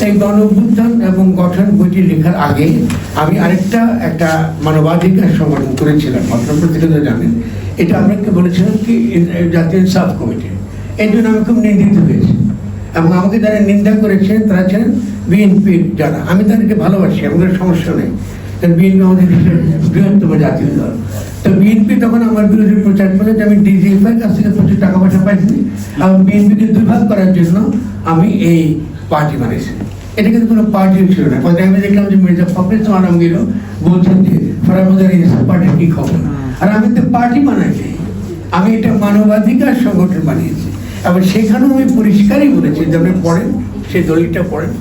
এই গণ অভ্যুত্থান এবং গঠন বইটি লেখার আগে আমি একটা মানবাধিকার সংগঠন করেছিলাম, আপনার প্রতিনিধি জানেন। এটা আপনাকে বলেছিলাম কি জাতীয় সাব কমিটি। এই জন্য আমি খুব নিন্দিত হয়েছি এবং আমাকে যারা নিন্দা করেছেন তারা ছিলেন বিএনপির যারা। আমি তাদেরকে ভালোবাসি, আমাদের সমস্যা নেই, কারণ বিএনপি আমাদের দেশের বৃহত্তম জাতীয় দল। তো বিএনপি তখন আমার বিরুদ্ধে প্রচার করে যে আমি ডিজিএফআইয়ের কাছ থেকে প্রচুর টাকা পয়সা পাইছি এবং বিএনপিকে দুর্ভাগ করার জন্য আমি এই পার্টি বানিয়েছি। এটা কিন্তু কোনো পার্টিও ছিল না। আমি দেখলাম যে মির্জা ফখরুল ইসলাম আলমগীরও বলছেন যে ফরামুজার পার্টির কি খবর, আর আমি তো পার্টি বানাইছি, আমি এটা মানবাধিকার সংগঠন বানিয়েছি। এবং সেখানেও আমি পরিষ্কারই বলেছি যে আপনি পড়েন, সেই দলিলটা পড়েন,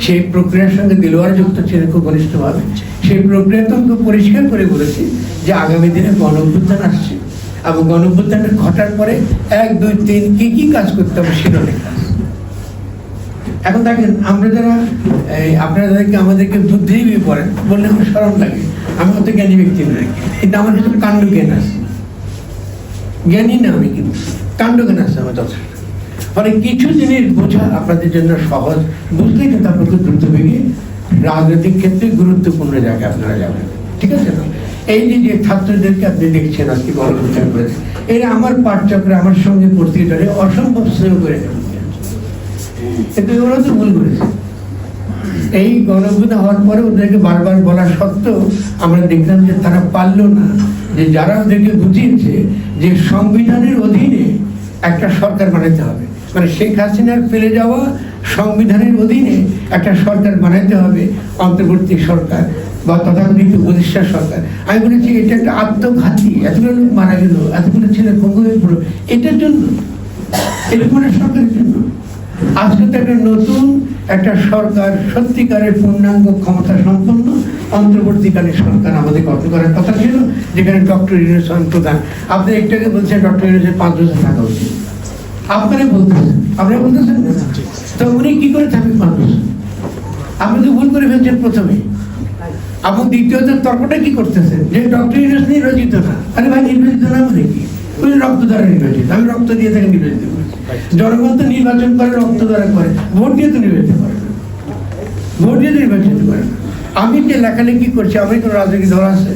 সেই প্রক্রিয়ার সঙ্গে দিলওয়ার যুক্ত ছিলেন খুব ঘনিষ্ঠভাবে। সেই প্রক্রিয়াতে আমি পরিষ্কার করে বলেছি যে আগামী দিনে গণ অভ্যুত্থান আসছে এবং গণ অভ্যুত্থানটা ঘটার পরে 1, 2, 3 কি কাজ করতে হবে সেটা লেখা। এখন দেখেন আমরা যারা আপনাদেরকে আমাদেরকে বুদ্ধিজীবী পড়েন বললে আমার শরম লাগে, আমি অত জ্ঞানী ব্যক্তি নয়, কিন্তু আমার কিছু কাণ্ড জ্ঞান আছে। জ্ঞানী না আমি, কিন্তু কাণ্ড জ্ঞান আছে আমার যথেষ্ট। ফলে কিছু জিনিস বোঝা আপনাদের জন্য সহজ, বুঝলে কিন্তু আপনাকে দ্রুত বেগে রাজনৈতিক ক্ষেত্রে গুরুত্বপূর্ণ জায়গায় আপনারা যাবেন, ঠিক আছে না? এই যে ছাত্রদেরকে আপনি দেখছেন আজকে গণঅভ্যুত্থান করেছে, এরা আমার পাঠচক্রে আমার সঙ্গে পত্রিকারে অসম্ভব স্নেহ করে দেবেন, কিন্তু ওরা তো ভুল করেছে। এই গণঅভ্যুত্থান হওয়ার পরে ওদেরকে বারবার বলা সত্ত্বেও আমরা দেখলাম যে তারা পারল না, যে যারা ওদেরকে বুঝিয়েছে যে সংবিধানের অধীনে একটা সরকার বানাতে হবে, মানে শেখ হাসিনার ফেলে যাওয়া সংবিধানের অধীনে একটা সরকার বানাতে হবে, অন্তর্বর্তী সরকার বা তথাকথিত উপদেষ্টা সরকার। আমি বলেছি এটা একটা আত্মঘাতী, এতগুলো লোক মারা গেল, এতগুলো ছেলে পঙ্গু হয়ে পড়লো, এটার জন্য, এরকম সরকারের জন্য। আজকে তো একটা নতুন একটা সরকার, সত্যিকারের পূর্ণাঙ্গ ক্ষমতা সম্পন্ন অন্তর্বর্তীকালীন সরকার আমাদের গঠন করার কথা ছিল, যেখানে ডক্টর ইউনূস প্রধান। আপনি একটাকে বলছেন ডক্টর ইউনূসের 5 বছর থাকা উচিত, আপনারা বলতেছেন না, তো উনি কি করে থাকবেন 5 বছর? আপনি তো ভুল করে ফেলছেন প্রথমে। এবং দ্বিতীয়ত তর্কটা কি করতেছেন যে ডক্টর ইউনূস নির্বাচিত না। আরে ভাই, নির্বাচিত না মানে কি? উনি রক্ত দ্বারা নির্বাচিত, আমি রক্ত দিয়ে তাকে নির্বাচিত করেছি। জনগণ তো নির্বাচন করে রক্ত দ্বারা করে, ভোট দিয়ে তো নির্বাচিত করে না, ভোট দিয়ে নির্বাচিত করে না। আমি যে লেখালেখি করছি, আমার কোনো রাজনৈতিক দল আছে?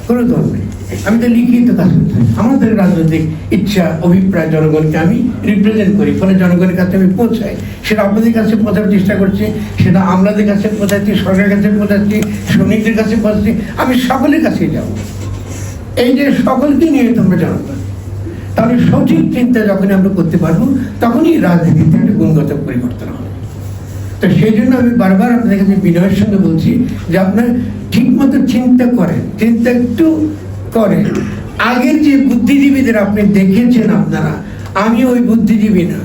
কোনো দল নেই। আমি তো লিখিত কাজ করছি, আমাদের রাজনৈতিক ইচ্ছা অভিপ্রায় জনগণকে আমি রিপ্রেজেন্ট করি, ফলে জনগণের কাছে আমি পৌঁছাই। সেটা আপনাদের কাছে পৌঁছার চেষ্টা করছি, সেটা আমলাদের কাছে পৌঁছাচ্ছি, সরকারের কাছে পৌঁছাচ্ছি, শ্রমিকদের কাছে পৌঁছাচ্ছি, আমি সকলের কাছেই যাব। এই যে সকলকে নিয়ে তোমরা জনগণ, তাহলে সঠিক চিন্তা যখনই আমরা করতে পারবো তখনই রাজনীতিতে একটা গুণগত পরিবর্তন হবে। তো সেই জন্য আমি বারবার আপনাদের কাছে বিনয়ের সঙ্গে বলছি যে আপনার ঠিক মতো চিন্তা করেন, চিন্তা একটু করেন। আগের যে বুদ্ধিজীবীদের আপনি দেখেছেন আপনারা, আমি ওই বুদ্ধিজীবী না,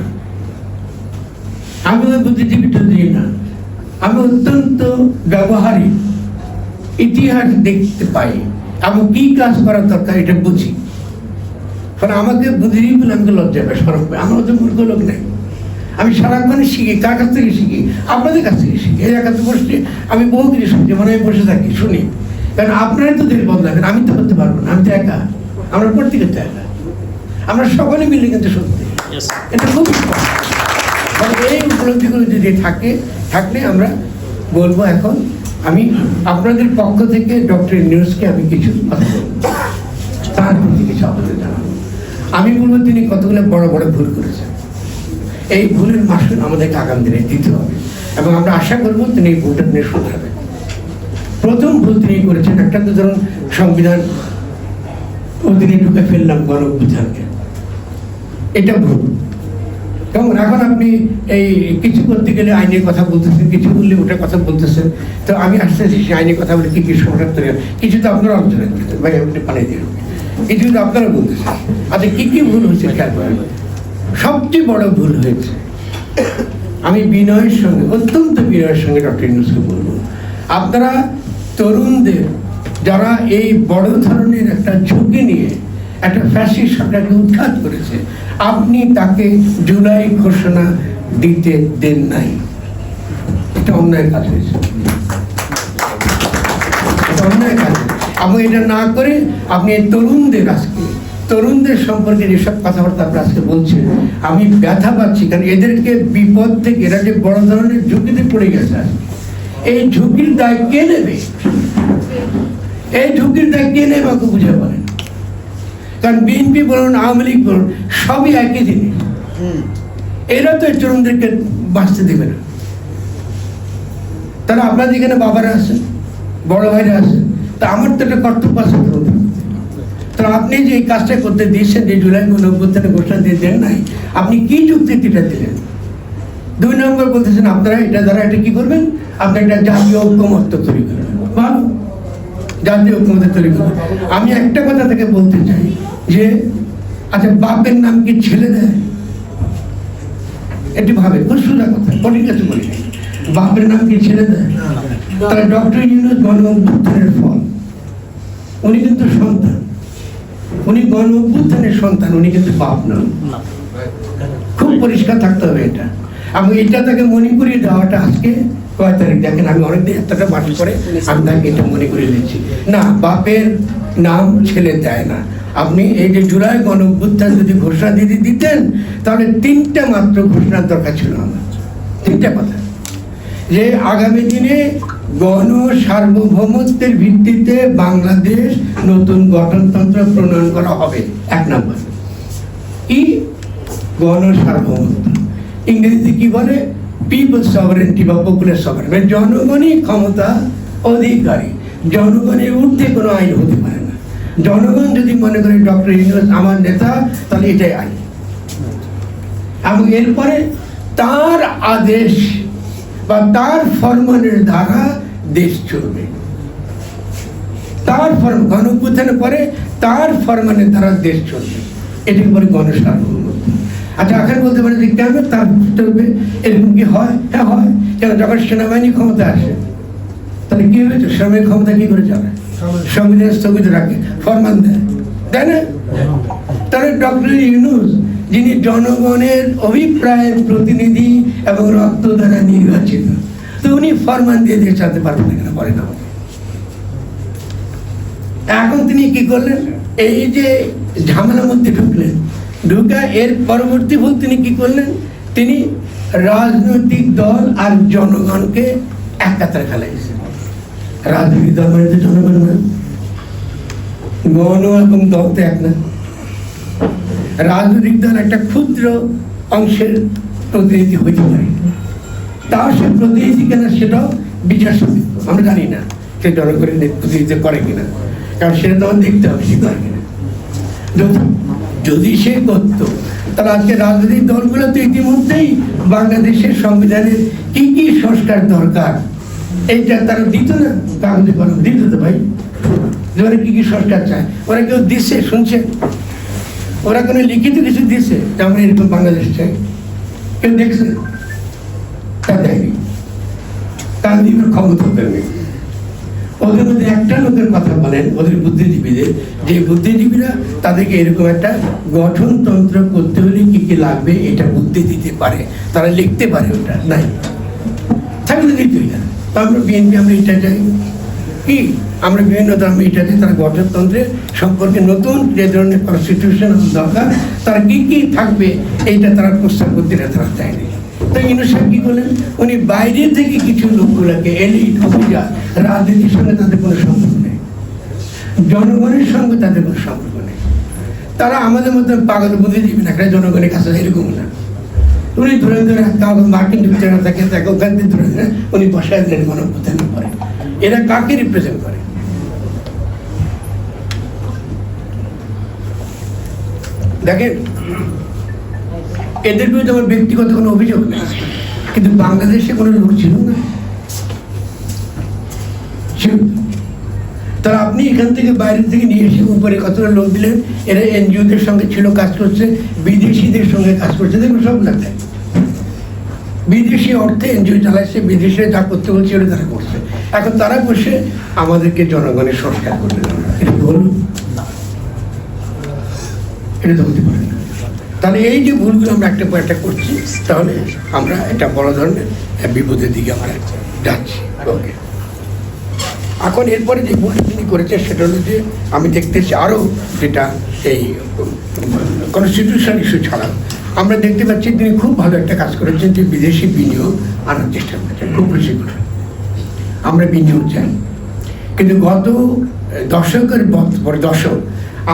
আমি ওই বুদ্ধিজীবীটা দিই না, আমি অত্যন্ত ব্যবহারিক, ইতিহাস দেখতে পাই এবং কি কাজ করা দরকার এটা বুঝি। ফলে আমাকে বুদ্ধিজীবী বলে আমাকে লজ্জা পায়, সরব পায়। আমার তো মূর্খ লোক নেই, আমি সারাক্ষণে শিখি। কার কাছ থেকে শিখি? আপনাদের কাছ থেকে শিখি। এই একাত্তর বসে আমি বহু কিছু শুনছি, মানে আমি বসে থাকি শুনি, কারণ আপনারাই তো দেশ বদলাবেন, আমি তো করতে পারবো না, আমি তো একা, আমরা প্রত্যেকে তো একা, আমরা সকলে মিলে কিন্তু সত্যি এটা খুব এই উপলব্ধিগুলো যদি থাকলে আমরা বলবো। এখন আমি আপনাদের পক্ষ থেকে ডক্টর ইউনূসকে আমি কিছু কথা বলবো, তার প্রতি কিছু আপনাদের জানাবো। আমি বলবো তিনি কতগুলো বড় বড় ভুল করেছেন, এই ভুলের মাসুল আমাদেরকে আগামী দিনে দিতে হবে এবং আমরা আশা করবো তিনি এই ভুলটা নিয়ে শুধরাবেন। প্রথম ভুল তিনি করেছেন, একটা তো ধরুন সংবিধান অধীনে ঢুকে ফেললাম গণ অভ্যুত্থানকে, এটা ভুল। কেমন এখন আপনি এই কিছু করতে গেলে আইনের কথা বলতেছেন, কিছু বললে ওটার কথা বলতেছেন। তো আমি আস্তে আস্তে সেই আইনের কথা বলে কি সমস্যা তৈরি হয়, কিছু তো আপনারা আলোচনা করতেন, ভাই আপনি পালিয়ে দিয়ে কিছু তো আপনারা বলতেছেন। আচ্ছা কি ভুল হয়েছে খেয়াল করেন। সবচেয়ে বড় ভুল হয়েছে, আমি বিনয়ের সঙ্গে, অত্যন্ত বিনয়ের সঙ্গে ডক্টর ইউনূসকে বলবো, আপনারা তরুণদের যারা এই বড় ধরনের একটা ঝুঁকি নিয়ে একটা ফ্যাসিস্ট সরকারকে উৎখাত করেছে, আপনি তাকে জুলাই ঘোষণা দিতে দেন নাই। এটা অন্যায় কাজ হয়েছে, এটা অন্যায় কাজ। এবং এটা না করে আপনি তরুণদের আজকে তরুণদের সম্পর্কে যেসব কথাবার্তা আপনারা আজকে বলছেন, আমি ব্যথা পাচ্ছি, কারণ এদেরকে বিপদ থেকে এরা যে বড় ধরনের ঝুঁকিতে পড়ে গেছে, এই ঝুঁকির দায় কে নেবে? এই ঝুঁকির দায় কে নেবে আমাকে বুঝে বলেন। কারণ বিএনপি বলুন, আওয়ামী লীগ বলুন, সবই একই জিনিস। এরা তো এই তরুণদেরকে বাঁচতে দেবে না। তারা আপনাদের এখানে বাবারা আছেন, বড় ভাইরা আছেন, তা আমার তো একটা কর্তব্য আছে। তো আপনি যে এই কাজটা করতে দিয়েছেন, যে জুলাই গণঅভ্যুত্থানের ঘোষণা দিয়ে দেন নাই, আপনি কি যুক্তিটা দিলেন? 2 নম্বর বলতেছেন আপনারা এটা দ্বারা এটা কি করবেন, আপনি একটা জাতীয় ঐক্যমত্য তৈরি করবেন। ভালো, জাতীয় ঐক্যমত্য তৈরি করবেন। আমি একটা কথা থেকে বলতে চাই যে আচ্ছা, বাপের নাম কি ছেলে দেয়? এটি ভাবে, খুব সোজা কথা, কঠিন কাছে বলি। বাপের নাম কি ছেলে দেয়? তাহলে ডক্টর ইউনূস গণঅভ্যুত্থানের ফল, উনি কিন্তু সন্তান, উনি গণঅভ্যুত্থানের সন্তান, উনি কিন্তু বাপ নন। খুব পরিষ্কার থাকতে হবে এটা। আমি এটা তাকে মনে করিয়ে দেওয়াটা আজকে কয় তারিখ দেখেন, আমি অনেকদিন একটা মাস করে আমি তাকে এটা মনে করিয়ে দিচ্ছি না, বাপের নাম ছেলে দেয় না। আপনি এই যে জুলাই গণঅভ্যুত্থান যদি ঘোষণা দিয়ে দিতেন, তাহলে 3টা মাত্র ঘোষণার দরকার ছিল আমার। 3টা কথা, যে আগামী দিনে গণ সার্বভৌমত্বের ভিত্তিতে বাংলাদেশ নতুন গঠনতন্ত্র প্রণয়ন করা হবে। 1 নম্বর কি? গণ সার্বভৌমত্ব, ইংরেজিতে কি বলে? পিপল সভারেন্টি বা পপুলার সভারেন্টি। জনগণই ক্ষমতা অধিকারী, জনগণের ঊর্ধ্বে কোনো আইন হতে পারে না। জনগণ যদি মনে করে ডক্টর ইউনূস আমার নেতা, তাহলে এটাই আইন। এবং এরপরে তার আদেশ বা তার ফরমানের দ্বারা দেশ চলবে। তার গণঅভ্যুত্থানের পরে তার ফরমানের দ্বারা দেশ চলবে, এটাকে বলে গণসার্বভৌমত্ব। আচ্ছা, এখন বলতে পারে যে কেন তার চলবে? এরকম কি হয়? হ্যাঁ হয়। কেন? যখন সেনাবাহিনী ক্ষমতা আসে, তাহলে কি হয়েছে? সেনাবাহিনী ক্ষমতা কি করে চলে? সংবিধান স্থগিত রাখে, ফরমান দেয়, তাই না? তাহলে ডক্টর ইউনূস, যিনি জনগণের অভিপ্রায়ের প্রতিনিধি এবং রক্ত দ্বারা নির্বাচিত, তো উনি ফরমান দিয়ে দেশ চালাতে পারবেন না কেন? পারে না। এখন তিনি কি করলেন? এই যে ঝামেলার মধ্যে ঢুকলেন, ঢুকা এর পরবর্তী ভুল তিনি কি করলেন? তিনি রাজনৈতিক দল আর জনগণকে এক কাতারে ফেলাইছেন। রাজনৈতিক দল মানে তো জনগণ না, গণ এবং দল তো এক না। রাজনৈতিক দল একটা ক্ষুদ্র অংশের প্রতিনিধি হইতে পারে, তাও সে প্রতিনিধি কিনা সেটাও বিচার সাপেক্ষ। আমরা জানি না সে জনগণের প্রতিনিধিত্ব করে কিনা, কারণ সেটা তখন দেখতে হবে সে করে কিনা। যদি সে করত, তাহলে আজকে রাজনৈতিক দলগুলো তো ইতিমধ্যেই বাংলাদেশের সংবিধানের কি কি সংস্কার দরকার এইটা তারা দিত না, কাগজে কলম দিত তো ভাই। ওরা কি কি সংস্কার চায়, ওরা কেউ দিচ্ছে? শুনছে? ওরা কোনো লিখিত কিছু দিচ্ছে যেমন এরকম বাংলাদেশ চাই? কেউ দেখছে? তা দেয়নি, তার নিজের ক্ষমতা দেবে। ওদের মধ্যে একটা লোকের কথা বলেন, ওদের বুদ্ধিজীবীদের, যে বুদ্ধিজীবীরা তাদেরকে এরকম একটা গঠনতন্ত্র করতে হলে কি কি লাগবে এটা বুদ্ধি দিতে পারে, তারা লিখতে পারে। ওটা নাই, থাকলে দিতেই না। তো আমরা বিএনপি আমরা এটা চাই কি, আমরা বিভিন্ন ধর্মে এটা চাই, তারা গঠনতন্ত্রের সম্পর্কে নতুন যে ধরনের কনস্টিটিউশন দরকার, তারা কি কি থাকবে এইটা তারা প্রস্তাব করতে তারা চায়নি। তো ইউনূস সাহেব কি করলেন? উনি বাইরে থেকে কিছু লোকগুলোকে, এলিট অফিসার, রাজনীতির সঙ্গে তাদের কোনো সম্পর্ক নেই, জনগণের সঙ্গে তাদের কোনো সম্পর্ক নেই। তারা আমাদের মধ্যে পাগল বুদ্ধিজীবী না, জনগণের কাছে এরকম না। উনি ধরে ধরে মার্কিন যুক্তরাষ্ট্র থাকে, তাকে ওখান থেকে ধরে ধরে উনি বসায় দিলেন গণঅভ্যুত্থান করে। এরা কাকে রিপ্রেজেন্ট করে? দেখেন, এদের বিরুদ্ধে আমার ব্যক্তিগত কোনো অভিযোগ নেই, কিন্তু বাংলাদেশে কোনো লোক ছিল না। তারা আপনি এখান থেকে বাইরে থেকে নিয়ে এসে উপরে কতটা লোক দিলেন, এরা এনজিওদের সঙ্গে ছিল, কাজ করছে, বিদেশিদের সঙ্গে কাজ করছে, দেখুন সব লাগে। বিদেশি অর্থে এনজিও চালাচ্ছে, বিদেশে যা করতে বলছে ওটা তারা করছে। এখন তারা বসে আমাদেরকে জনগণের সংস্কার করবে, এটা বলুন, এটা তো হতে পারে না। তাহলে এই যে ভুলগুলো আমরা একটা পর একটা করছি, তাহলে আমরা একটা বড় ধরনের বিপদের দিকে আমরা যাচ্ছি। ওকে। এখন এরপরে যে ভুলটা তিনি করেছে সেটা হলো যে আমি দেখতেছি আরও যেটা এই কনস্টিটিউশন ইস্যু ছাড়া আমরা দেখতে পাচ্ছি তিনি খুব ভালো একটা কাজ করেছেন যে বিদেশি বিনিয়োগ আনার চেষ্টা করেছেন, খুব বেশি করে আমরা বিনিয়োগ চাই। কিন্তু গত দশকের পরে দশক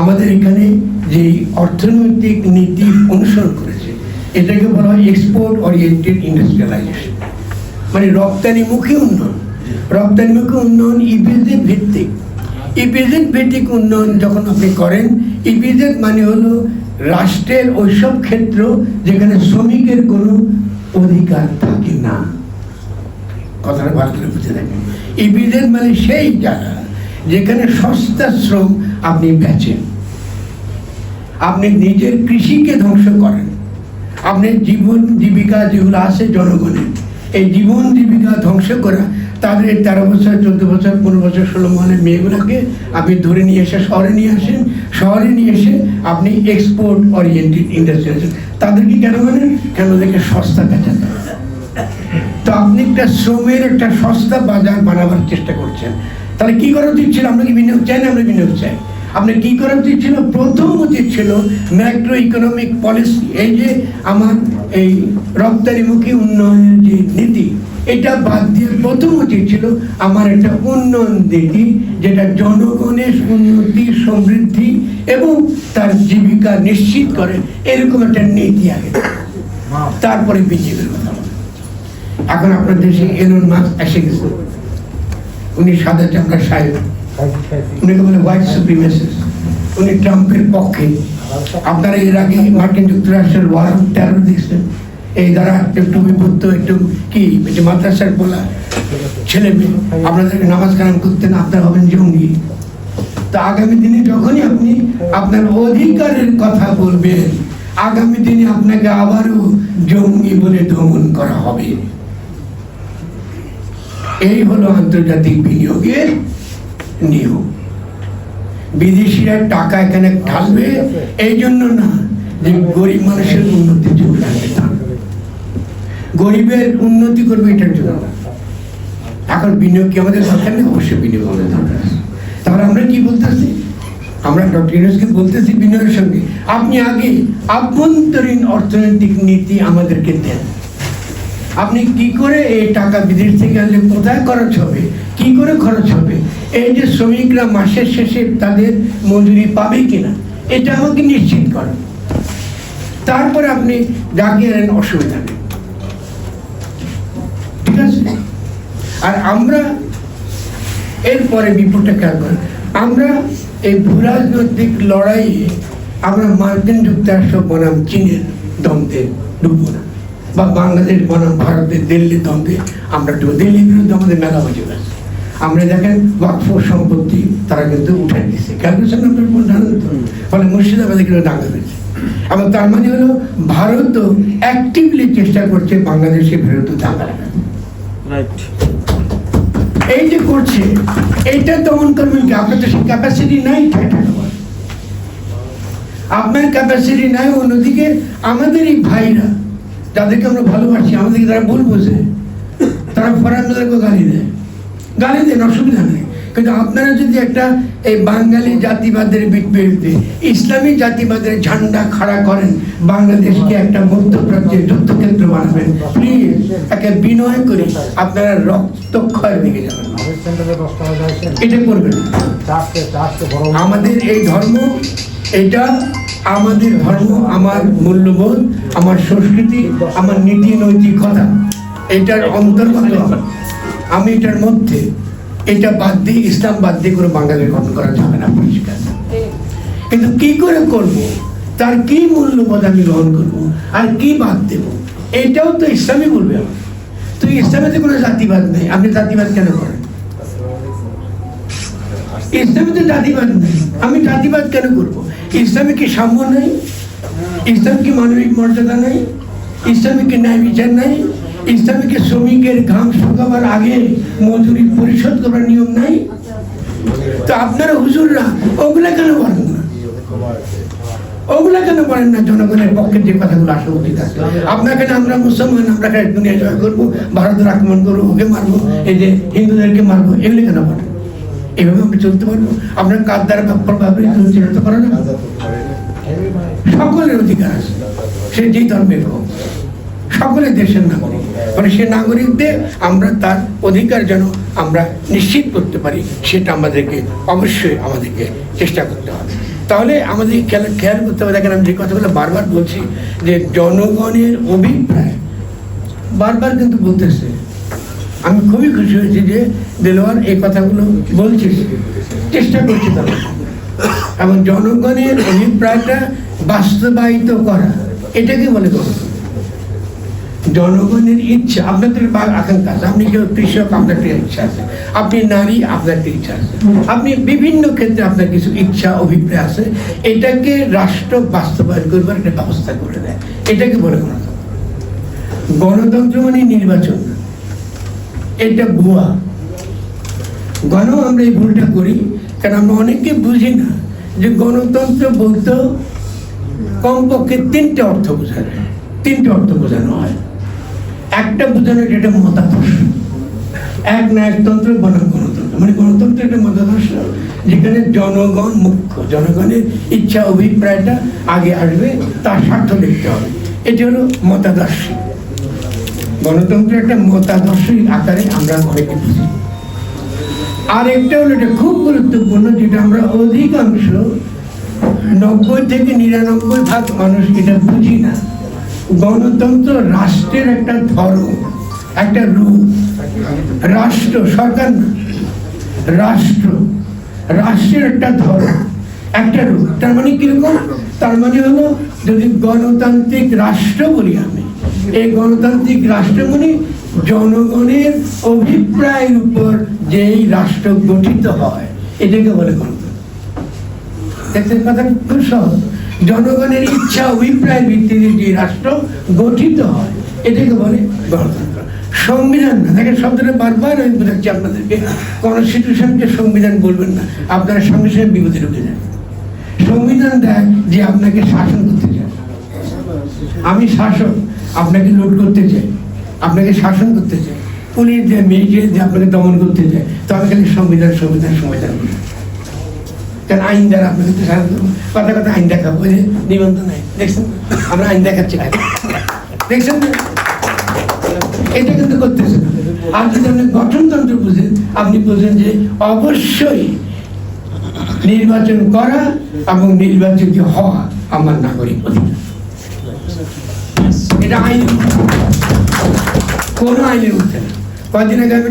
আমাদের এখানে যে অর্থনৈতিক নীতি অনুসরণ করেছে এটাকে বলা হয় এক্সপোর্ট ওরিয়েন্টেড ইন্ডাস্ট্রিয়ালাইজেশন, মানে রপ্তানিমুখী উন্নয়ন। রপ্তানিমুখী উন্নয়ন ইপিজেড ভিত্তিক। ইপিজেড ভিত্তিক উন্নয়ন যখন আপনি করেন, ইপিজেড মানে হলো রাষ্ট্রের ওইসব ক্ষেত্র যেখানে শ্রমিকের কোনো অধিকার থাকে না। কথাটা ভালো করে বুঝে থাকেন। ইপিজেড মানে সেই জায়গা যেখানে সস্তা শ্রম আপনি বেচেন, আপনি নিজের কৃষিকে ধ্বংস করেন, আপনি জীবন জীবিকা যেগুলো আছে জনগণের, এই জীবন জীবিকা ধ্বংস করা, তাদের 13 বছর 14 বছর 15 বছর 16 মাসের মেয়েগুলোকে আপনি ধরে নিয়ে এসে শহরে নিয়ে আসেন, শহরে নিয়ে এসে আপনি এক্সপোর্ট ওরিয়েন্টেড ইন্ডাস্ট্রি তাদেরকে কেন মানেন? কেন ওদেরকে সস্তা বেচা যায়। তো আপনি একটা শ্রমের একটা সস্তা বাজার বানাবার চেষ্টা করছেন। তাহলে কি করা উচিত ছিল? আমরা কি বিনিয়োগ চাই না? আমরা বিনিয়োগ চাই। আপনি কি করা উচিত ছিল? প্রথম উচিত ছিল ম্যাক্রো ইকোনমিক পলিসি, এই যে আমার এই রপ্তানিমুখী উন্নয়নের যে নীতি, এটা বাদ দিয়ে প্রথম উচিত ছিল আমার একটা উন্নয়ন নীতি যেটা জনগণের উন্নতি সমৃদ্ধি এবং তার জীবিকা নিশ্চিত করে, এরকম একটা নীতি আগে, তারপরে বিনিয়োগের কথা। এখন আপনার দেশে এলন মাস্ক এসে গেছে, উনি সাদা চামড়া সাহেব, উনিকে বলে হোয়াইট সুপ্রিমেসিস্ট, উনি ট্রাম্পের পক্ষে। আপনারা এর আগে মার্কিন যুক্তরাষ্ট্রের ওয়ার অন টেরর দেখছেন, এই দ্বারা একটু বিপত্ত একটু কি মাদ্রাসার বলা ছেলে মেয়ে আপনাদেরকে নামাজ কালাম করতেন, আপনারা হবেন জঙ্গি। তো আগামী দিনে যখনই আপনি আপনার অধিকারের কথা বলবেন, আগামী দিনে আপনাকে আবারও জঙ্গি বলে দমন করা হবে। এই হলো আন্তর্জাতিক বিনিয়োগের নিয়ম। বিদেশিরা টাকা এখানে ঢালবে এই জন্য না যে গরিব মানুষের উন্নতির জন্য, গরিবের উন্নতি করবে এটার জন্য। এখন বিনিয়োগ কি আমাদের দরকার নেই? অবশ্যই বিনিয়োগ আমাদের দরকার। তাহলে আমরা কি বলতেছি? আমরা ডক্টর ইউনূসকে বলতেছি বিনিয়োগের সঙ্গে আপনি আগে আভ্যন্তরীণ অর্থনৈতিক নীতি আমাদেরকে দেন। আপনি কি করে এই টাকা বিদেশ থেকে আনলে কোথায় খরচ হবে, কি করে খরচ হবে, এই যে শ্রমিকরা মাসের শেষে তাদের মজুরি পাবে কিনা, এটা আমাকে নিশ্চিত করেন। তারপরে আপনি জাগিয়ে আনেন, অসুবিধা নেই, ঠিক আছে? আর আমরা এরপরে বিপদটা খেয়াল করেন, আমরা এই ভূরাজনৈতিক লড়াইয়ে আমরা মার্কিন যুক্তরাষ্ট্র বনাম চীনের দ্বন্দ্বে ডুববো না, বা বাংলাদেশ বনাম ভারতের দিল্লির দ্বন্দ্বে আমরা ডুবো। দিল্লির বিরুদ্ধে আমাদের মেলা হয়ে গেছে। আমরা দেখেন ওয়াকফ সম্পত্তি তারা কিন্তু উঠাই দিচ্ছে, ক্যালকুলেশন আপনার জানেন তো, ফলে মুর্শিদাবাদে কিন্তু দাঙ্গা হয়েছে। এবং তার মানে হলো ভারতও অ্যাক্টিভলি চেষ্টা করছে বাংলাদেশের বিরুদ্ধে দাঙ্গা লাগাতে। এই যে করছে এইটা দমন করবেন কি? আপনার তো সেই ক্যাপাসিটি নাই, আপনার ক্যাপাসিটি নাই। অন্যদিকে আমাদের এই ভাইরা যাদেরকে আমরা ভালোবাসি, আমাদেরকে তারা ভুল বোঝে, তারা ফরানদেরকে গালি দেন, অসুবিধা নেই। কিন্তু আপনারা যদি একটা এই বাঙালি জাতিবাদের বিরুদ্ধে ইসলামী জাতিবাদের ঝান্ডা খাড়া করেন, বাংলাদেশকে একটা মধ্যপ্রাচ্যের যুদ্ধক্ষেত্র বানাবেন, প্লিজ একে বিনয় করে আপনারা রক্তক্ষয়ের দিকে যাবেন, এটা করবেন। আমাদের এই ধর্ম, এটা আমাদের ধর্ম, আমার মূল্যবোধ, আমার সংস্কৃতি, আমার নীতি নৈতিকতা, এটার অন্তর্গত। আমি এটার মধ্যে এটা বাদ দিয়ে, ইসলাম বাদ দিয়ে করে বাঙালি গঠন করা যাবে না, পরিষ্কার। কিন্তু কি করে করব, তার কি মূল্যবোধ আমি গ্রহণ করব, আর কি বাদ দেব, এটাও তো ইসলামই বলবে। আমার তো ইসলামেতে কোনো জাতিবাদ নেই, আপনি জাতিবাদ কেন করেন? ইসলামে তো জাতিবাদ নেই, আমি জাতিবাদ কেন করব? ইসলামে কি সাম্য নেই? ইসলাম কি মানবিক মর্যাদা নেই? ইসলামে কি ন্যায় বিচার নেই? ইসলামে কি শ্রমিকের ঘাম শুকাবার আগে মজুরি পরিশোধ করার নিয়ম নাই? তো আপনারা হুজুররা ওগুলা কেন বলেন না? ওগুলা কেন বলেন না? জনগণের পক্ষে যে কথাগুলো আসা উচিত আছে। আপনাকে আমরা মুসলমান, আমরা দুনিয়া জয় করবো, ভারতের আক্রমণ করবো, ওকে মারবো, এই যে হিন্দুদেরকে মারবো, এগুলি কেন বলেন? এভাবে আমরা চলতে পারবো? আপনার কার দ্বারা প্রভাবিত হচ্ছে এটা তো পারে না। সকলের অধিকার আছে, সে যেই ধর্মের হোক, সকলের দেশের নাগরিক, মানে সে নাগরিকদের আমরা তার অধিকার যেন আমরা নিশ্চিত করতে পারি, সেটা আমাদেরকে অবশ্যই আমাদেরকে চেষ্টা করতে হবে। তাহলে আমাদের খেয়াল করতে হবে। দেখেন, আমি যে কথাগুলো বারবার বলছি যে জনগণের অভিপ্রায় বারবার কিন্তু বলতেছে। আমি খুবই খুশি হয়েছি যে দেলোয়ার এই কথাগুলো বলছে, চেষ্টা করছে তারা, এবং জনগণের অভিপ্রায়টা বাস্তবায়িত করা, এটাকে বলে গণতন্ত্র। জনগণের ইচ্ছা, আপনাদের আকাঙ্ক্ষা আছে, আপনি কেউ কৃষক, আপনার একটা ইচ্ছা আছে, আপনি নারী, আপনার একটা ইচ্ছা আছে, আপনি বিভিন্ন ক্ষেত্রে আপনার কিছু ইচ্ছা অভিপ্রায় আছে, এটাকে রাষ্ট্র বাস্তবায়ন করবার একটা ব্যবস্থা করে দেয়, এটাকে বলে গণতন্ত্র। গণতন্ত্র মানে নির্বাচন, এটা ভুয়া। আমরা এই ভুলটা করি, কারণ আমরা অনেকে বুঝি না যে গণতন্ত্র বলতে কমপক্ষে তিনটে অর্থ বোঝানো, তিনটে অর্থ বোঝানো হয়। একটা বোঝানো যেটা মতাদর্শ, এক নায়কতন্ত্র বনাম গণতন্ত্র, মানে গণতন্ত্র একটা মতাদর্শ যেখানে জনগণ মুখ্য, জনগণের ইচ্ছা অভিপ্রায়টা আগে আসবে, তার স্বার্থ দেখতে হবে, এটি হলো মতাদর্শী। গণতন্ত্র একটা মতাদর্শী আকারে আমরা অনেকে বুঝি। আর একটা হলো, এটা খুব গুরুত্বপূর্ণ, যেটা আমরা অধিকাংশ 90 থেকে 99% মানুষ এটা বুঝি না। গণতন্ত্র রাষ্ট্রের একটা ধর্ম, একটা রূপ। রাষ্ট্র, সরকার না, রাষ্ট্রের একটা ধর্ম, একটা রূপ। তার মানে কিরকম? তার মানে হলো, যদি গণতান্ত্রিক রাষ্ট্র বলি আমি, এই গণতান্ত্রিক রাষ্ট্র মানে জনগণের অভিপ্রায়ের উপর যেই রাষ্ট্র গঠিত হয়, এটাকে বলে গণতন্ত্র। দেখছেন, কথা খুব সহজ। জনগণের ইচ্ছা অভিপ্রায় ভিত্তিতে যে রাষ্ট্র গঠিত হয়, এটাকে বলে গণতন্ত্র। সংবিধান না, দেখেন শব্দটা বারবার আমি বোঝাচ্ছি আপনাদেরকে, কনস্টিটিউশনকে সংবিধান বলবেন না, আপনারা সঙ্গে সঙ্গে বিপদে ঢুকে যান। সংবিধান দেয় যে আপনাকে শাসন করতে চায়, আমি শাসক, আপনাকে লুট করতে চাই, আপনাকে শাসন করতে চাই, পুলিশ দিয়ে মেজিস্ট্রেট দিয়ে আপনাকে দমন করতে চায়, তো আমি খালি সংবিধান বলি। কারণ আইন দ্বারা আপনাকে তো সাহায্য করবো, কথা আইন দেখাবো, নিবন্ধন নাই, দেখছেন আমরা আইন দেখাচ্ছি, দেখছেন না? এটা কিন্তু করতেছে না। আর যদি আপনি গঠনতন্ত্র বুঝেন, আপনি বুঝেন যে অবশ্যই নির্বাচন করা এবং নির্বাচিত হওয়া আমার নাগরিক অধিকার। এটা আইন, কোনো আইনের মধ্যে না। কয়েকদিন আগে আমি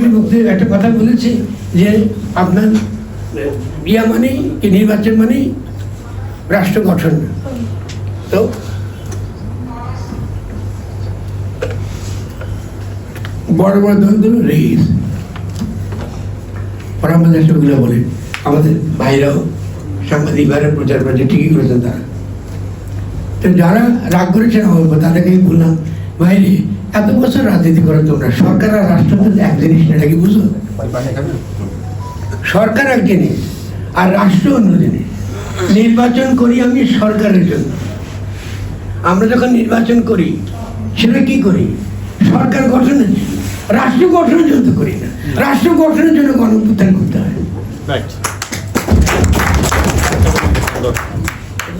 একটা কথা বলেছি যে আপনার মানেই কি নির্বাচন মানেই রাষ্ট্র গঠন। তো বড় বড় দলগুলো রেস, ওরা আমাদের সবগুলো বলে, আমাদের ভাইরাও সাংবাদিক ভাইরা প্রচার করছে, ঠিকই করেছেন তারা। তো যারা রাগ করেছেন আমার উপর, তাদেরকে বললাম, ভাইরে এত বছর রাজনীতি করো তোমরা, সরকার আর রাষ্ট্র এক জিনিস, এটা কি বুঝো? সরকার এক জিনিস আর রাষ্ট্র অন্য জিনিস। নির্বাচন করি আমি সরকারের জন্য, আমরা যখন নির্বাচন করি সেটা কি করি? সরকার গঠনের জন্য, রাষ্ট্র গঠনের জন্য করি না। রাষ্ট্র গঠনের জন্য গণঅভ্যুত্থান করতে হয়,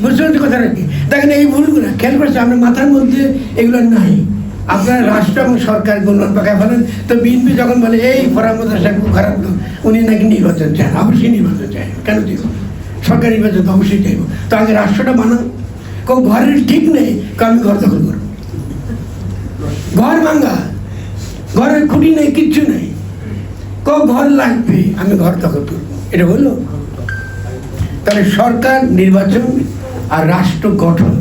বুঝতে পারছি কথাটা কি? দেখেন এই ভুলগুলো খেয়াল করছে, আপনার মাথার মধ্যে এগুলো নাই। আপনারা রাষ্ট্র এবং সরকার গুণন পাকায় ফেলেন। তো বিএনপি যখন বলে এই ফরামত খুব খারাপ লোক, উনি নাকি নির্বাচন চান, অবশ্যই নির্বাচন চাই, কেন দিব? সরকার নির্বাচন তো অবশ্যই চাইব। তো আগে রাষ্ট্রটা বানাও। কেউ ঘরের ঠিক নেই, আমি ঘর দখল করবো, ঘর ভাঙ্গা, ঘরের খুঁটি নেই, কিচ্ছু নেই, ঘর লাগবে, আমি ঘর দখল করবো, এটা হলো? তাহলে সরকার নির্বাচন আর রাষ্ট্র গঠন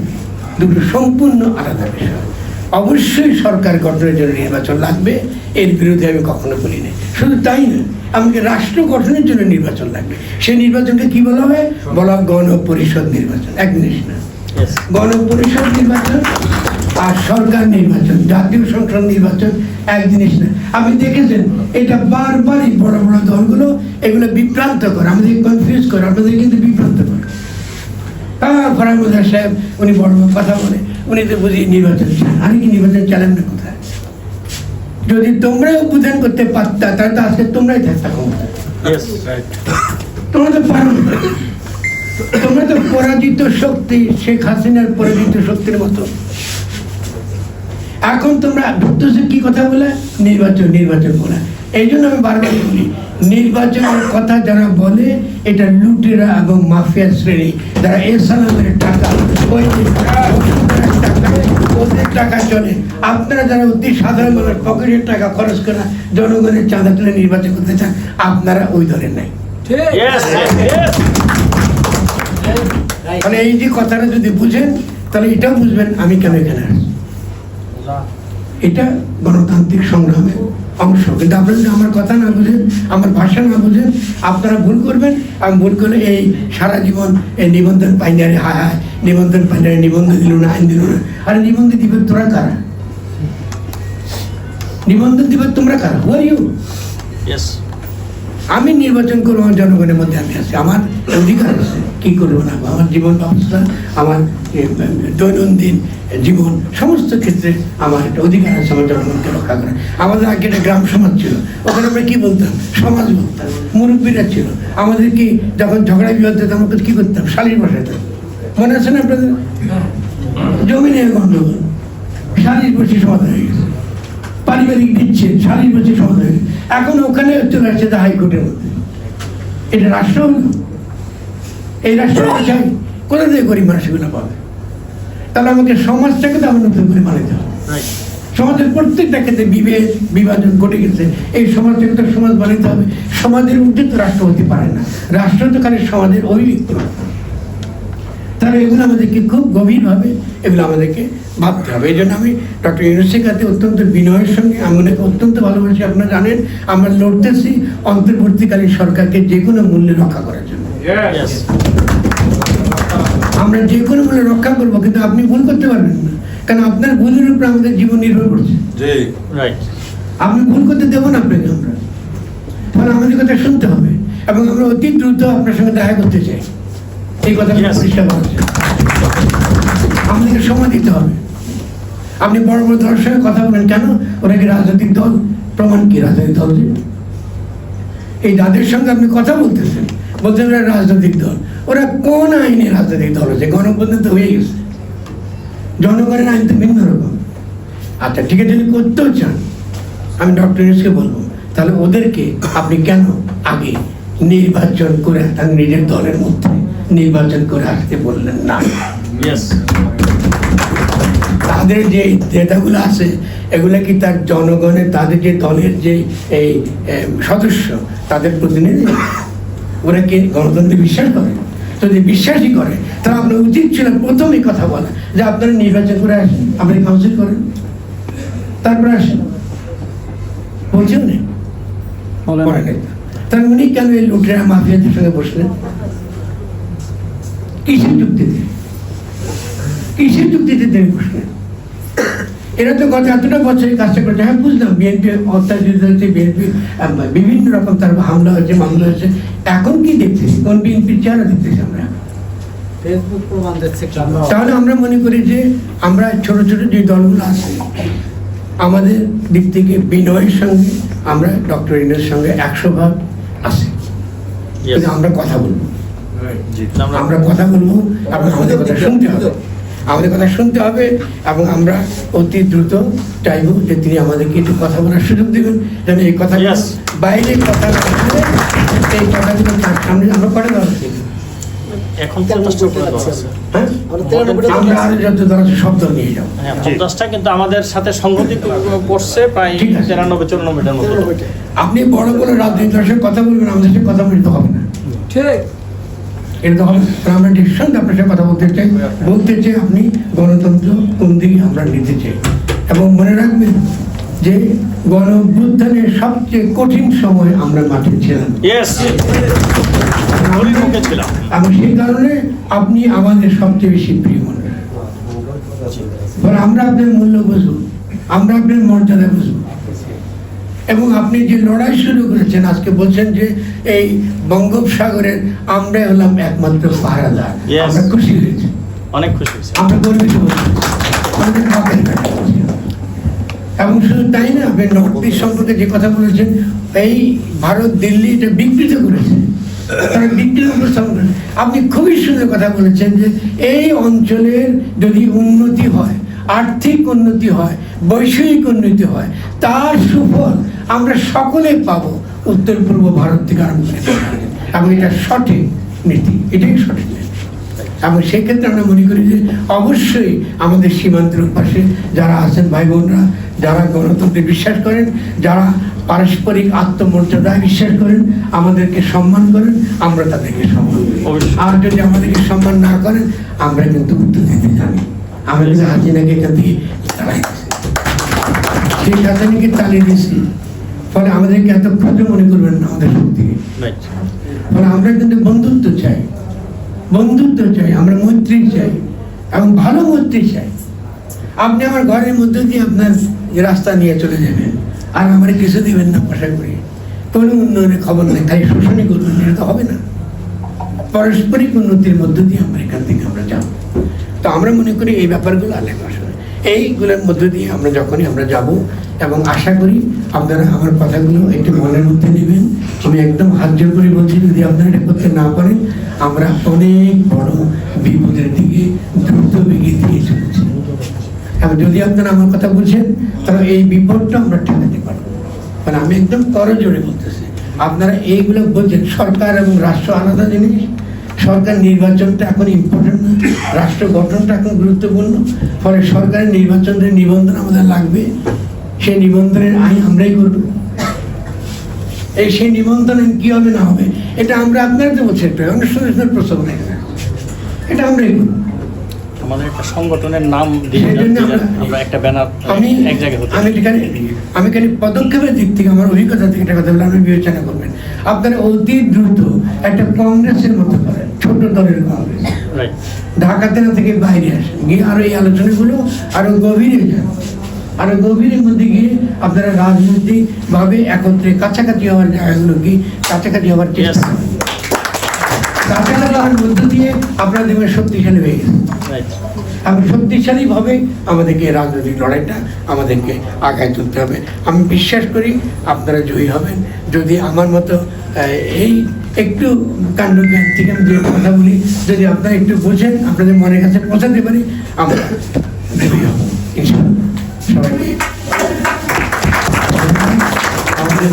দুটো সম্পূর্ণ আলাদা বিষয়। অবশ্যই সরকার গঠনের জন্য নির্বাচন লাগবে, এর বিরুদ্ধে আমি কখনো বলি না। শুধু তাই না, আমাকে রাষ্ট্র গঠনের জন্য নির্বাচন লাগবে। সেই নির্বাচনকে কি বলা হয়? বলা গণপরিষদ নির্বাচন, এক জিনিস না। গণপরিষদ নির্বাচন আর সরকার নির্বাচন, জাতীয় সংসদ নির্বাচন এক জিনিস না। আপনি দেখেছেন এটা বারবারই বড় বড় দলগুলো এগুলো বিভ্রান্ত করে, আমাদের কনফিউজ করে, আপনাদের কিন্তু বিভ্রান্ত করে। ফরামুদ্দ সাহেব উনি বড় বড় কথা বলে, উনি তো বুঝি নির্বাচন চান, আমি কি নির্বাচন চালান না কোথায়? যদি তোমরা উদ্বোধন করতে পারতা, তাহলে তো আজকে তোমরাই থাকতা ক্ষমতা। Yes, right. তোমরা তো পারো না। তোমরা তো পরাজিত শক্তি, শেখ হাসিনার পরাজিত শক্তির মতো। এখন তোমরা ঢুকতেছো কি কথা বলে? নির্বাচন নির্বাচন বলে। এই জন্য আমি বারবার বলি, নির্বাচনের কথা যারা বলে এটা লুটেরা এবং মাফিয়া শ্রেণী, যারা এসালামের টাকা, ওই ওদের টাকা চলে। আপনারা যারা অতি সাধারণ মানুষ, পকেটের টাকা খরচ করা, জনগণের চাঁদা তুলে নির্বাচন করতে চান, আপনারা ওই দলের নাই। Yes, yes. মানে এই যে কথাটা যদি বুঝেন, তাহলে এটাও বুঝবেন আমি কেন এখানে আসছি। এটা গণতান্ত্রিক সংগ্রামের অংশ। কিন্তু আপনারা যদি আমার কথা না বুঝেন, আমার ভাষা না বুঝেন, আপনারা ভুল করবেন। আমি ভুল করলে এই সারা জীবন এই নিবন্ধন পাইনি, আরে হায় হায় নিবন্ধন পাইনি, নিবন্ধন দিল না, আইন দিল না। আরে নিবন্ধন দিবে তোরা কারা? নিবন্ধন দিবে তোমরা কারা? হু আর ইউ? Yes. আমি নির্বাচন করবো, আমার জনগণের মধ্যে আমি আছি, আমার অধিকার আছে, কি করবো না। আমার জীবন ব্যবস্থা, আমার দৈনন্দিন জীবন, সমস্ত ক্ষেত্রে আমার একটা অধিকার আছে আমার জনগণকে রক্ষা করা। আমাদের আগে একটা গ্রাম সমাজ ছিল, ওখানে আমরা কি বলতাম? সমাজ বলতাম। মুরব্বীরা ছিল, আমাদের কি যখন ঝগড়া বিবাদ হতো আমাকে কি করতাম? শালির বসাতাম। মনে আছে না আপনাদের? জমি নিয়ে গন্ডগোল, শালির বসে সমাধান হয়ে গেছে। পারিবারিক দিচ্ছে, শালির বসে সমাধান হয়ে গেছে। এখন ওখানে চলে আসছে হাইকোর্টের মধ্যে। এটা রাষ্ট্র হলো? এই রাষ্ট্র চাই কোথা থেকে গরিব মানুষগুলো পাবে? তাহলে আমাকে সমাজটাকে তো আমার নতুন করে বানাতে হবে। সমাজের প্রত্যেকটা ক্ষেত্রে বিভেদ বিভাজন ঘটে গেছে, এই সমাজটাকে তো সমাজ বানাতে হবে। সমাজের উঠে তো রাষ্ট্র হতে পারে না, রাষ্ট্র তো খালি সমাজের অভিব্যক্তি। তাহলে এগুলো আমাদেরকে খুব গভীরভাবে এগুলো আমাদেরকে ভাবতে হবে। এই জন্য আমি ডক্টর ইউনূসের কাছে অত্যন্ত বিনয়ের সঙ্গে, আমি ওনাকে অত্যন্ত ভালোবাসি। আপনারা জানেন আমরা লড়তেছি অন্তর্বর্তীকালীন সরকারকে যে কোনো মূল্যে রক্ষা করার জন্য। Yes. আমরা যে কোনো মূল্যে রক্ষা করবো, কিন্তু আপনি ভুল করতে পারবেন না, কারণ আপনার ভুলের উপরে আমাদের জীবন নির্ভর করছে। Right. আপনি ভুল করতে দেবো না আপনাকে আমরা, তাহলে আমাদের কথা শুনতে হবে এবং আমরা অতি দ্রুত আপনার সঙ্গে দেখা করতে চাই। এই কথা পরিষ্কার করা হচ্ছে। আমাদেরকে সময় দিতে হবে। আপনি বড় বড় দলের সঙ্গে কথা বলেন কেন? ওরা কি রাজনৈতিক দল? প্রমাণ কি রাজনৈতিক দল? এই যাদের সঙ্গে আপনি কথা বলতেছেন, বলছেন ওরা রাজনৈতিক দল, ওরা কোন আইনে রাজনৈতিক দল হচ্ছে? গণপন্থা তো হয়ে গেছে। জনগণের আইন তো ভিন্ন রকম। আচ্ছা ঠিক আছে, যদি করতেও চান, আমি ডক্টর ইউনূসকে বলবো, তাহলে ওদেরকে আপনি কেন আগে নির্বাচন করে তার নিজের দলের মধ্যে নির্বাচন করে আসতে বললেন না? Yes. তাদের যে নেতাগুলো আছে, এগুলো কি তার জনগণের, তাদের যে দলের যে এই সদস্য, তাদের প্রতিনিধি? ওরা কি গণতন্ত্রে বিশ্বাস করে? যদি বিশ্বাসই করে, তাহলে আপনার উচিত ছিল প্রথমেই কথা বলা যে আপনারা নির্বাচন করে আসেন, আপনি কাউন্সিল করেন, তারপরে আসেন। বলছেন না? তাহলে উনি কেন এই লুটেরা মাফিয়াদের সঙ্গে বসলেন? কিসের যুক্তিতে? কিসের যুক্তিতে তিনি বসলেন? এরা তো গত এতটা বছরের কাজটা করছে। হ্যাঁ বুঝলাম, বিএনপি অত্যাচারিত হয়েছে, বিএনপি বিভিন্ন রকম তার হামলা হয়েছে, মামলা হয়েছে। এখন কি দেখতেছি? কোন বিএনপির চেহারা দেখতেছি আমরা? তাহলে আমরা মনে করি যে আমরা ছোট ছোট যে দলগুলো আছে, আমাদের দিক থেকে বিনয়ের সঙ্গে আমরা ডক্টর ইউনূসের সঙ্গে 100 আছি। কিন্তু আমরা কথা বলবো, আমরা কথা বলবো এবং আমাদের কথা শুনতে হবে, আমাদের কথা শুনতে হবে। এবং আমরা অতি দ্রুত চাইবো যে তিনি আমাদেরকে একটু কথা বলার সুযোগ দেবেন, যেন এই কথা বাইরে কথা না বলে এই কথাগুলো তার সামনে আমরা করে দেওয়া উচিত। এখন 50টা করে দেওয়া আছে। হ্যাঁ, আমরা আরো যত দল আছে সব দল নিয়ে যাবো। হ্যাঁ, 50টা কিন্তু আমাদের সাথে সংগতি করছে প্রায় 93-94টার মতো। আপনি বড় বড় রাজনৈতিক দলের সাথে কথা বলবেন, আমাদের সাথে কথা বলতে হবে না। ঠিক, এটা হবে। আমরা ডিসিশন আপনার সাথে কথা বলতে চাই আপনি গণতন্ত্র কোন দিকে আমরা নিতে চাই। এবং মনে রাখবেন যে গণ-অভ্যুত্থানের সবচেয়ে কঠিন সময় আমরা মাঠে ছিলাম। এবং সেই কারণে আপনি আমাদের সবচেয়ে বেশি প্রিয় মানুষ। আমরা আপনার মূল্য বুঝবো, আমরা আপনার মর্যাদা বুঝবো। এবং আপনি যে লড়াই শুরু করেছেন, আজকে বলছেন যে এই বঙ্গোপসাগরের আমরা হলাম একমাত্র পাহারাদার। আমরা খুশি হয়েছি, অনেক খুশি হয়েছি, আমরা গর্বিত হয়েছি। এবং শুধু তাই না, আপনি নর্থ ইস্ট সম্পর্কে যে কথা বলেছেন, এই ভারত দিল্লি এটা বিকৃত করেছে, তারা বিকৃত উপস্থাপন করে। আপনি খুবই সুন্দর কথা বলেছেন যে এই অঞ্চলের যদি উন্নতি হয়, আর্থিক উন্নতি হয়, বৈষয়িক উন্নতি হয়, তার সুফল আমরা সকলে পাবো উত্তর পূর্ব ভারত থেকে আরম্ভ করে। এবং এটা সঠিক নীতি, এটাই সঠিক নীতি। এবং সেক্ষেত্রে আমরা মনে করি যে অবশ্যই আমাদের সীমান্তের পাশে যারা আছেন ভাই বোনরা, যারা গণতন্ত্রে বিশ্বাস করেন, যারা পারস্পরিক আত্মমর্যাদায় বিশ্বাস করেন, আমাদেরকে সম্মান করেন, আমরা তাদেরকে সম্মান করি। আর যদি আমাদেরকে সম্মান না করেন, আমরা কিন্তু উত্তর দিতে জানি। আমরা কিন্তু হাসিনাকে এখান থেকে তাড়াই দিচ্ছি, সেই হাসিনাকে তাড়িয়ে দিচ্ছি। ফলে আমাদেরকে এত ক্ষুদ্র মনে করবেন না আমাদের শক্তিকে। ফলে আমরা কিন্তু বন্ধুত্ব চাই, বন্ধুত্ব চাই, আমরা মৈত্রী চাই এবং ভালো মৈত্রী চাই। আপনি আমার ঘরের মধ্যে দিয়ে আপনার রাস্তা নিয়ে চলে যাবেন আর আমার কিছু দিবেন না পয়সা করে, কোনো উন্নয়নের খবর নেই, তাই শোষণই করবেন, এটা তো হবে না। পারস্পরিক উন্নতির মধ্য দিয়ে আমরা এখান থেকে আমরা যাব। তো আমরা মনে করি এই ব্যাপারগুলো আলেম আসলে এইগুলোর মধ্য দিয়ে আমরা যখনই আমরা যাব, এবং আশা করি আপনারা আমার কথাগুলো একটু মনের মধ্যে নেবেন। আমি একদম হাত জোর করে বলছি, যদি আপনারা এটা করতে না পারেন, আমরা অনেক বড় বিপদের দিকে দ্রুত বেগে দিয়ে চলেছি। এবং যদি আপনারা আমার কথা বুঝেন, তাহলে এই বিপদটা আমরা ঠেকাতে পারবো। মানে আমি একদম করজোড়ে বলতেছি, আপনারা এইগুলো বলছেন। সরকার এবং রাষ্ট্র আলাদা জিনিস। সরকার নির্বাচনটা এখন ইম্পর্টেন্ট না, রাষ্ট্র গঠনটা এখন গুরুত্বপূর্ণ। ফলে সরকারের নির্বাচনের নিবন্ধন আমাদের লাগবে, সেই নিবন্ধনের আইন আমরাই করব। সেই নিবন্ধন কি হবে না হবে এটা আমরা আপনারা তো বলছি, একটা অনুষ্ঠানের প্রশ্ন নেই, এটা আমরাই করব। আমাদের একটা সংগঠনের নাম দিয়ে আমরা একটা ব্যানার এক জায়গায় হতে আমি খালি পদক্ষেপের দিক থেকে, আমার অভিজ্ঞতা থেকে একটা কথা বলে আপনি বিবেচনা করবেন। আপনারা অতি দ্রুত একটা কংগ্রেসের মতো করেন, ছোট দলের কংগ্রেস, ঢাকাতে না থেকে বাইরে আসেন, গিয়ে আরো এই আলোচনাগুলো আরো গভীরে যান, আরো গভীরের মধ্যে গিয়ে আপনারা রাজনৈতিক ভাবে একত্রে কাছাকাছি হওয়ার জায়গাগুলো গিয়ে কাছাকাছি হওয়ার চেষ্টা করেন। কাছাকাছি হওয়ার মধ্য দিয়ে আপনারা দেখবেন শক্তিশালী হয়ে গেছে। এবং শক্তিশালী ভাবে আমাদেরকে রাজনৈতিক লড়াইটা আমাদেরকে আগায় তুলতে হবে। আমি বিশ্বাস করি আপনারা জয়ী হবেন, যদি আমার মতো এই একটু কাণ্ডজ্ঞান থেকে আমি যে কথা বলি, যদি আপনারা একটু বোঝেন, আপনাদের মনের কাছে পৌঁছাতে পারি, আমরা জয়ী হব ইনশাআল্লাহ। সবাইকে আমাদের